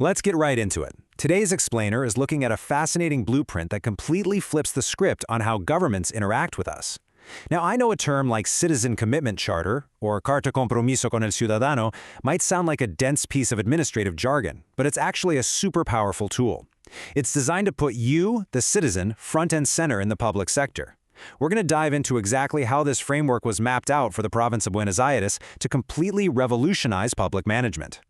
Let's get right into it. Today's explainer is looking at a fascinating blueprint that completely flips the script on how governments interact with us. Now, I know a term like Citizen Commitment Charter, or Carta Compromiso con el Ciudadano, might sound like a dense piece of administrative jargon, but it's actually a super powerful tool. It's designed to put you, the citizen, front and center in the public sector. We're going to dive into exactly how this framework was mapped out for the province of Buenos Aires to completely revolutionize public management.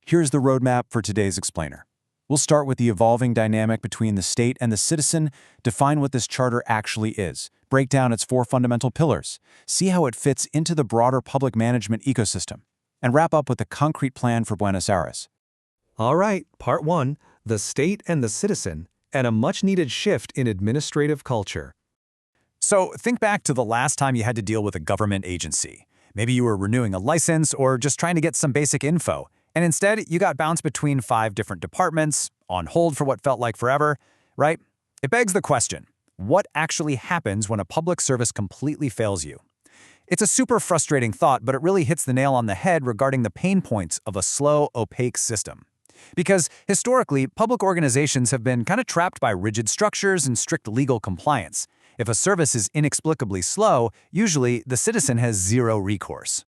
Here's the roadmap for today's explainer. We'll start with the evolving dynamic between the state and the citizen, define what this charter actually is, break down its 4 fundamental pillars, see how it fits into the broader public management ecosystem, and wrap up with a concrete plan for Buenos Aires. All right, Part 1, the state and the citizen, and a much-needed shift in administrative culture. So think back to the last time you had to deal with a government agency. Maybe you were renewing a license or just trying to get some basic info. And instead, you got bounced between 5 different departments, on hold for what felt like forever, right? It begs the question, what actually happens when a public service completely fails you? It's a super frustrating thought, but it really hits the nail on the head regarding the pain points of a slow, opaque system. Because historically, public organizations have been kind of trapped by rigid structures and strict legal compliance. If a service is inexplicably slow, usually the citizen has zero recourse.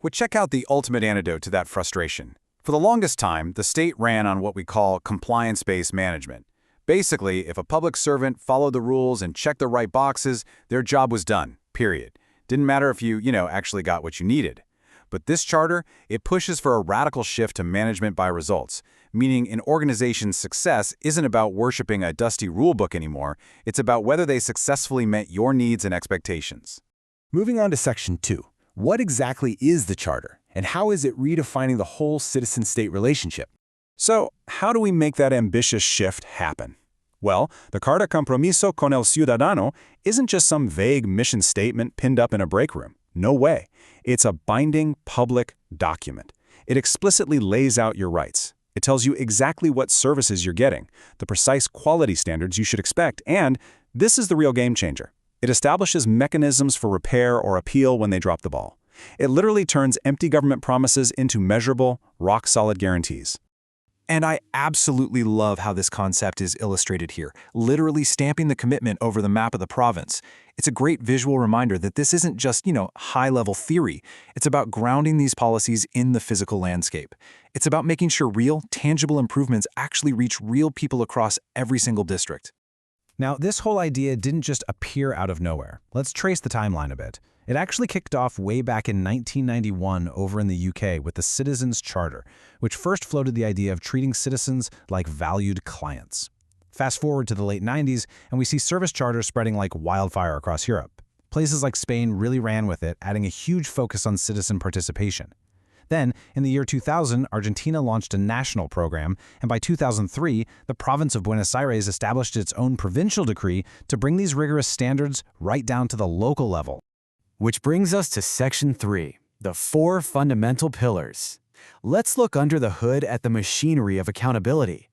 But check out the ultimate antidote to that frustration. For the longest time, the state ran on what we call compliance-based management. Basically, if a public servant followed the rules and checked the right boxes, their job was done, period. Didn't matter if you actually got what you needed. But this charter, it pushes for a radical shift to management by results, meaning an organization's success isn't about worshiping a dusty rulebook anymore, it's about whether they successfully met your needs and expectations. Moving on to Section 2. What exactly is the charter, and how is it redefining the whole citizen-state relationship? So, how do we make that ambitious shift happen? Well, the Carta Compromiso con el Ciudadano isn't just some vague mission statement pinned up in a break room. No way. It's a binding public document. It explicitly lays out your rights. It tells you exactly what services you're getting, the precise quality standards you should expect, and this is the real game changer. It establishes mechanisms for repair or appeal when they drop the ball. It literally turns empty government promises into measurable, rock-solid guarantees. And I absolutely love how this concept is illustrated here, literally stamping the commitment over the map of the province. It's a great visual reminder that this isn't just, high-level theory. It's about grounding these policies in the physical landscape. It's about making sure real, tangible improvements actually reach real people across every single district. Now, this whole idea didn't just appear out of nowhere. Let's trace the timeline a bit. It actually kicked off way back in 1991 over in the UK with the Citizens' Charter, which first floated the idea of treating citizens like valued clients. Fast forward to the late 90s, and we see service charters spreading like wildfire across Europe. Places like Spain really ran with it, adding a huge focus on citizen participation. Then, in the year 2000, Argentina launched a national program, and by 2003, the province of Buenos Aires established its own provincial decree to bring these rigorous standards right down to the local level. Which brings us to Section 3, the 4 fundamental pillars. Let's look under the hood at the machinery of accountability.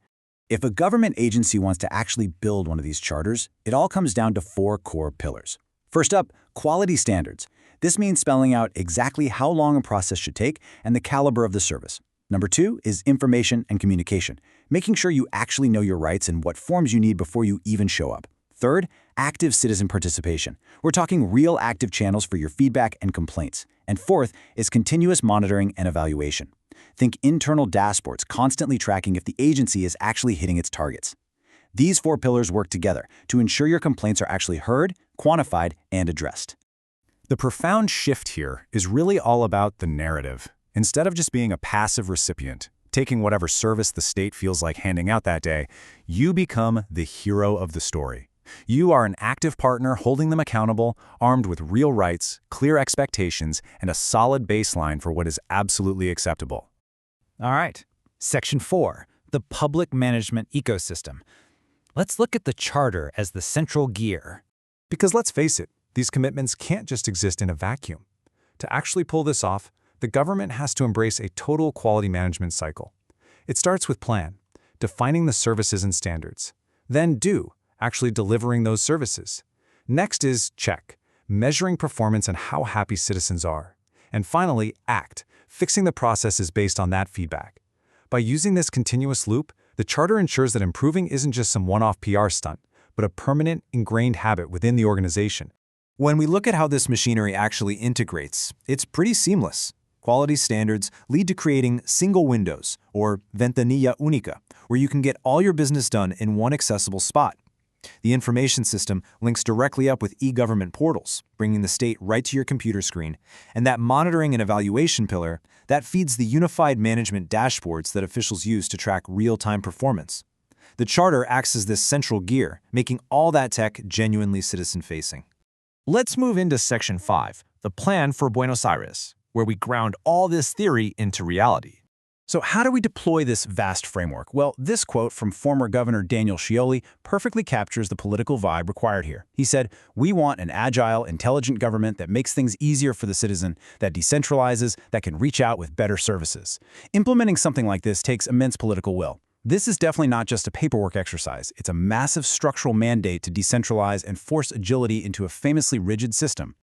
If a government agency wants to actually build one of these charters, it all comes down to 4 core pillars. First up, quality standards. This means spelling out exactly how long a process should take and the caliber of the service. Number 2 is information and communication, making sure you actually know your rights and what forms you need before you even show up. Third, active citizen participation. We're talking real active channels for your feedback and complaints. And fourth is continuous monitoring and evaluation. Think internal dashboards constantly tracking if the agency is actually hitting its targets. These 4 pillars work together to ensure your complaints are actually heard, quantified, and addressed. The profound shift here is really all about the narrative. Instead of just being a passive recipient, taking whatever service the state feels like handing out that day, you become the hero of the story. You are an active partner holding them accountable, armed with real rights, clear expectations, and a solid baseline for what is absolutely acceptable. All right, Section 4, the public management ecosystem. Let's look at the charter as the central gear. Because let's face it, these commitments can't just exist in a vacuum. To actually pull this off, the government has to embrace a total quality management cycle. It starts with plan, defining the services and standards. Then do, actually delivering those services. Next is check, measuring performance and how happy citizens are. And finally, act, fixing the processes based on that feedback. By using this continuous loop, the charter ensures that improving isn't just some one-off PR stunt, but a permanent, ingrained habit within the organization. When we look at how this machinery actually integrates, it's pretty seamless. Quality standards lead to creating single windows, or ventanilla única, where you can get all your business done in one accessible spot. The information system links directly up with e-government portals, bringing the state right to your computer screen, and that monitoring and evaluation pillar, that feeds the unified management dashboards that officials use to track real-time performance. The charter acts as this central gear, making all that tech genuinely citizen-facing. Let's move into Section 5, the plan for Buenos Aires, where we ground all this theory into reality. So how do we deploy this vast framework? Well, this quote from former Governor Daniel Scioli perfectly captures the political vibe required here. He said, "We want an agile, intelligent government that makes things easier for the citizen, that decentralizes, that can reach out with better services." Implementing something like this takes immense political will. This is definitely not just a paperwork exercise. It's a massive structural mandate to decentralize and force agility into a famously rigid system.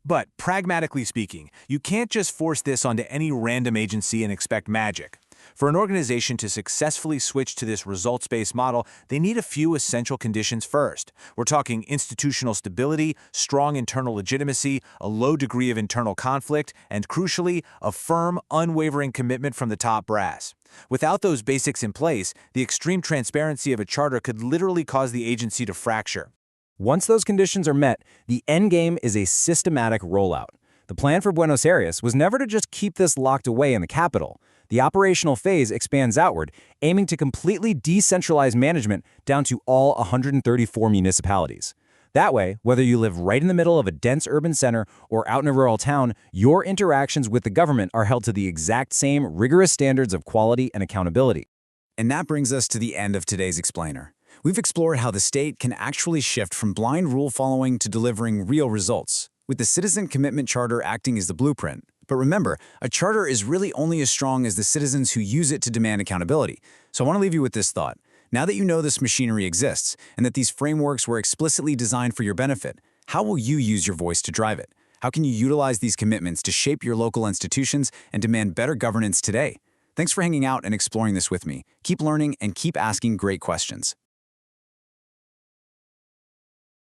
But pragmatically speaking, you can't just force this onto any random agency and expect magic. For an organization to successfully switch to this results-based model, they need a few essential conditions first. We're talking institutional stability, strong internal legitimacy, a low degree of internal conflict, and crucially, a firm, unwavering commitment from the top brass. Without those basics in place, the extreme transparency of a charter could literally cause the agency to fracture. Once those conditions are met, the end game is a systematic rollout. The plan for Buenos Aires was never to just keep this locked away in the capital. The operational phase expands outward, aiming to completely decentralize management down to all 134 municipalities. That way, whether you live right in the middle of a dense urban center or out in a rural town, your interactions with the government are held to the exact same rigorous standards of quality and accountability. And that brings us to the end of today's Explainer. We've explored how the state can actually shift from blind rule following to delivering real results, with the Citizen Commitment Charter acting as the blueprint. But remember, a charter is really only as strong as the citizens who use it to demand accountability. So I want to leave you with this thought. Now that you know this machinery exists and that these frameworks were explicitly designed for your benefit, how will you use your voice to drive it? How can you utilize these commitments to shape your local institutions and demand better governance today? Thanks for hanging out and exploring this with me. Keep learning and keep asking great questions.